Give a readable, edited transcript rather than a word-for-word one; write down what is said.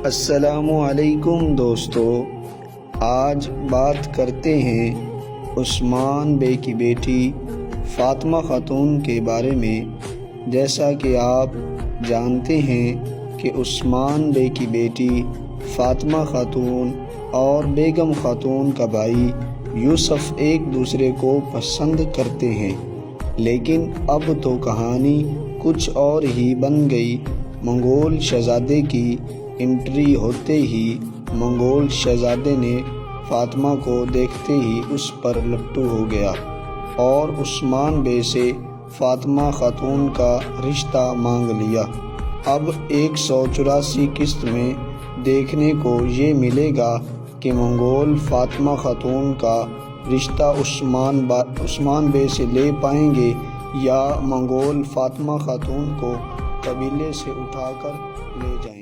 السلام علیکم دوستو، آج بات کرتے ہیں عثمان بے کی بیٹی فاطمہ خاتون کے بارے میں۔ جیسا کہ آپ جانتے ہیں کہ عثمان بے کی بیٹی فاطمہ خاتون اور بیگم خاتون کا بھائی یوسف ایک دوسرے کو پسند کرتے ہیں، لیکن اب تو کہانی کچھ اور ہی بن گئی۔ منگول شہزادے کی انٹری ہوتے ہی منگول شہزادے نے فاطمہ کو دیکھتے ہی اس پر لٹو ہو گیا اور عثمان بے سے فاطمہ خاتون کا رشتہ مانگ لیا۔ اب 184 قسط میں دیکھنے کو یہ ملے گا کہ منگول فاطمہ خاتون کا رشتہ عثمان بے سے لے پائیں گے یا منگول فاطمہ خاتون کو قبیلے سے اٹھا کر لے جائیں گے۔